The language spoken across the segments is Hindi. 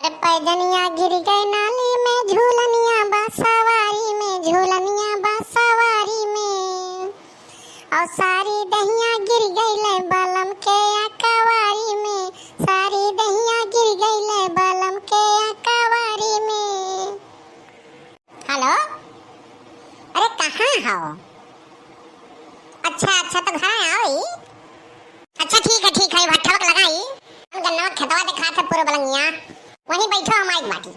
अरे पैजनिया गिर गए नाली में, झूलनिया बासवारी में, झूलनिया बासवारी में, और सारी दहिया गिर गई ले बलम के अकवारी में, सारी दहिया गिर गई ले बलम के अकवारी में। हेलो, अरे कहाँ हो? अच्छा तो घर आओ। अच्छा ठीक है भट्ठा लगाई, हम गन्ना खेतवा दिखा थे पूरे बलंगिया, वहीं बैठो हम आइक बाटी।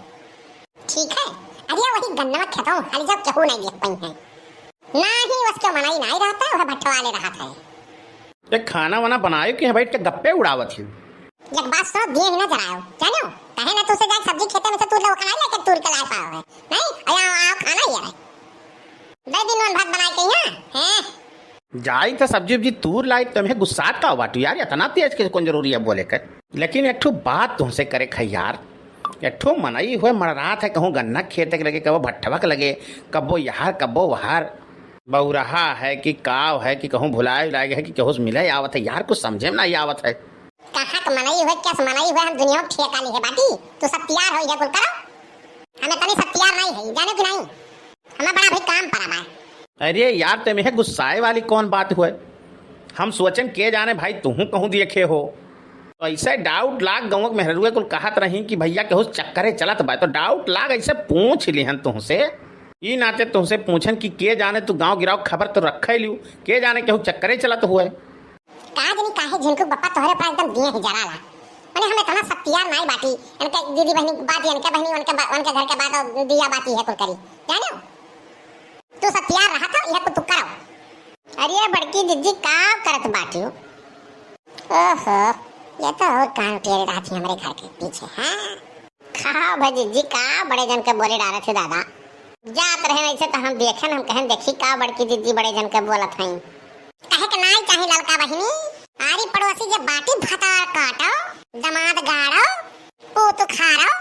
ठीक है, अरे वही गन्ना खेतों हाली जब केहू नहीं देख पाई है, ना ही उसके मनाई नहीं रहता है, वह भट्ठा वाले रहा था। ये खाना वाना बनायो कि बैठ के गप्पे उड़ावत ही? एक बात सुनो, दिए ही ना जलाओ, जानो कहे ना तुझसे जाके सब्जी खेते में से तू लोग खाना लेके तूर के लाए पाओ है नहीं, आओ खाना ही है। दे दिन वन भात बनाए के हैं जाई तो सब्जी वब्जी तूर लाई, तुम्हें गुस्सात का बाटू यार, इतना तेज के कौन जरूरी है बोले कर। लेकिन एक ठो बात तुमसे करे खैयार, एक ठो मनई हुए मर रहा था, कहूँ गन्ना खेते के लगे, कबो भट्ठवा के लगे, कबो यहाँ कबो वहार, बौरहा है कि काव है कि कहूँ भुलाए उलाए है कि कहूँ मिले आवत है यार, कुछ समझे में नहीं आवत है। कहाँ का मनई हुए, क्या मनई हुए, हम दुनिया में ठेका ली है बाटी, तो सब तैयार हो कुल करो, हमें तनी सब तैयार नहीं है, जाने कि नहीं, हमें बड़ा भी काम पड़ा है। अरे यार तुम्हें गुस्साए वाली कौन बात हुए, हम सोचन के जाने भाई तुम कहूँ देखे हो, तो ऐसे डाउट लाग गाँव मेहरुए कुल कहत रही कि भैया कहूँ चक्करे चलत बा, तो डाउट लाग ऐसे पूछ लिहन तुमसे, ई नाते तुमसे पूछन कि के जाने तू गांव गिराव खबर तो रखे लियो, के जाने कहूँ चक्करे चलत हुए। कहा जनी काहे झिनकू बप्पा तोहरे पर एकदम दिए ही जराला, माने हमें तना सब तैयार नहीं बाटी, इनके दीदी बहनी बात, इनके बहनी उनके घर के बात और दिया बाती है कुल करी, जानो तू सब तैयार रहा था, यह को तू करो। अरे बड़की जिज्जी का करत बाटी, ओहो ये तो और कान टेरे रहती हमारे घर के पीछे। हाँ खा भाई जिज्जी का बड़े जन के बोले डाले थे दादा, जात रहे वैसे तो हम देखे, हम कहें देखी का बड़की जिज्जी बड़े जन के बोलत हई, कहे के नहीं चाहे लड़का बहिनी, आरी पड़ोसी जे बाटी भतार काटो, दमाद गाड़ो, पूत खारो,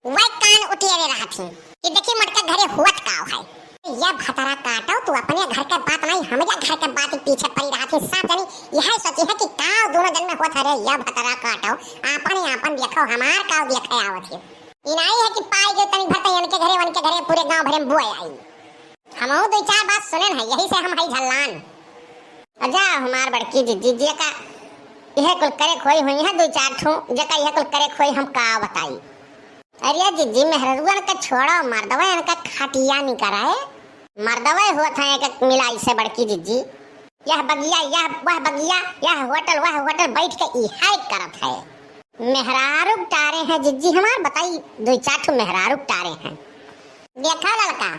वही कान उठेरे रहती कि देखी मटके घरे हुत काव है, यह भतारा काटो तू अपने घर के बात नहीं हमारे घर के बात पीछे पड़ी रहती, सब जनी यह सोची है कि काव दोनों जन में होत है, यह भतारा काटो आपन देखो हमार काव देखे आवत है, इनाई है कि पाई जो तनी भरते इनके घरे पूरे गांव भरे में बुआई आई। हमहु दो चार बात सुनन है, यही से हम हई झल्लान अजा हमार बड़की जिज्जी जे का यह कुल करे खोई हुई है, दो चार ठो जका यह कुल करे खोई हम का बताई। अरे जिज्जी मेहरुआ का छोड़ो, मर्दवा इनका खटिया नहीं कराए, मर्दवा होत है एक मिलाई से बड़की जिज्जी, यह बगिया वह बगिया, यह होटल वह होटल बैठ के इहाई करत है, मेहरारू टारे हैं जिज्जी हमार, बताई दो चार ठो मेहरारू टारे हैं। देखा लड़का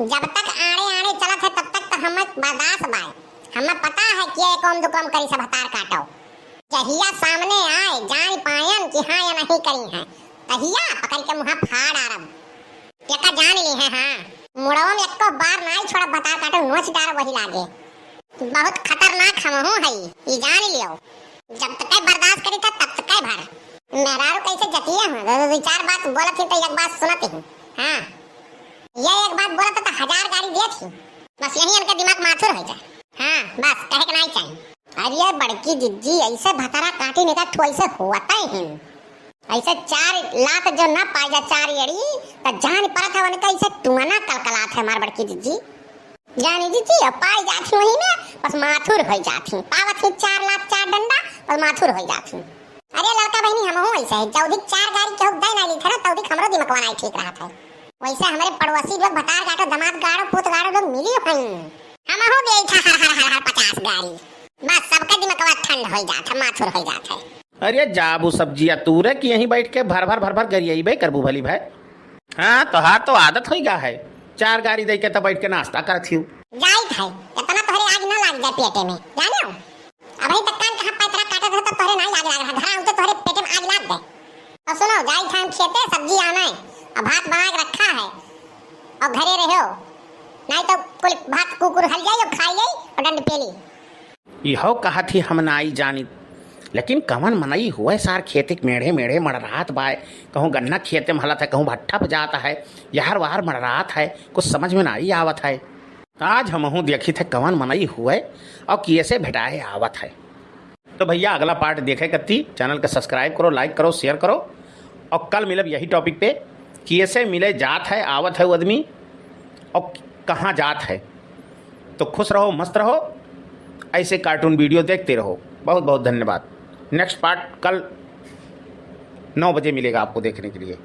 जब तक आड़े चलत है तब तक तो हमें बर्दाश्त बाय, हमें पता है कि ये कौन दुकम करी सब हतार काटो, जहिया सामने आए जान पायन कि हाँ या नहीं करी है, तहिया पकड़ के मुँह फाड़ आरब, टेका जान ली है। हाँ मुड़वा में एको बार नहीं छोड़ा बता काटो, नोच डार वही लागे, बहुत खतरनाक हमहू है, ये जान लियो, जब तक बर्दाश्त करी था तब तक भर, मेहरारू कैसे जतिया हूँ, दो चार बात बोलत थी तो एक बात सुनती हूँ। हाँ ये एक बात बोला था तो 1000 गाड़ी दे थी, बस यही इनका दिमाग माथुर हो जाए। हाँ बस कहे के नहीं चाहिए। अरे बड़की जिज्जी ऐसे भतारा काटी नहीं था, ऐसे होता ही ऐसे 4 लात जो ना पाई जा 4 एड़ी तो जान पड़ा था उनका, ऐसे टुआना कलकलात है हमार बड़की जिज्जी, जानी जिज्जी अब पाई जाती वही में बस माथुर हो जाती, पावत ही 4 लात 4 डंडा बस माथुर हो जाती। अरे लड़का बहनी हम हो ऐसे है, जौदी 4 गाड़ी के दे नहीं ली था ना तौदी हमरो दिमाग नहीं ठीक रहा था, वैसे हमारे पड़ोसी लोग भतार काटो दमाद गाड़ो पूत गाड़ो लोग मिली हई, हम हो गई था हर 50 गाड़ी, बस सबका दिमाग ठंड हो जाता, माथुर हो जाता है। अरे जाबू सब्जिया तूरे कि यहीं बैठ के भर भर गरियाई भाई करबू भली भाई। हाँ तो हाँ तो आदत हो गया है, 4 गाड़ी दे के तब बैठ के नाश्ता करती हूँ, जाइत है इतना तोहरे आग ना लाग जाए पेटे में, जानो अभी तक कान कहां पैतरा काटत हो तो तोहरे नहीं लाग रहा, घर आउते तोहरे पेटे में आग लाग दे। तो सुनो जाइत हम खेते सब्जी आना है, अब भात बना के रखा है और घरे रहो, नहीं तो कुल भात कुकुर हल जाए और खाई गई और डंड पेली। यहो कहा थी हम नाई जानी, लेकिन कवन मनई हुए सार खेती मेढ़े मड़रात बाय, कहूँ गन्ना खेते में हलत है, कहूँ भट्ठा पे जाता है, यार वार मड़रात है, कुछ समझ में नहीं आवत है। आज हमहू देखी थे कवन मनई हुए और कैसे भेटाए आवत है। तो भैया अगला पार्ट देखे कत्ती, चैनल के सब्सक्राइब करो, लाइक करो, शेयर करो और कल मिलब यही टॉपिक पे कि ऐसे मिले जात है आवत है वो आदमी और कहाँ जात है। तो खुश रहो, मस्त रहो, ऐसे कार्टून वीडियो देखते रहो। बहुत बहुत धन्यवाद। नेक्स्ट पार्ट कल 9 बजे मिलेगा आपको देखने के लिए।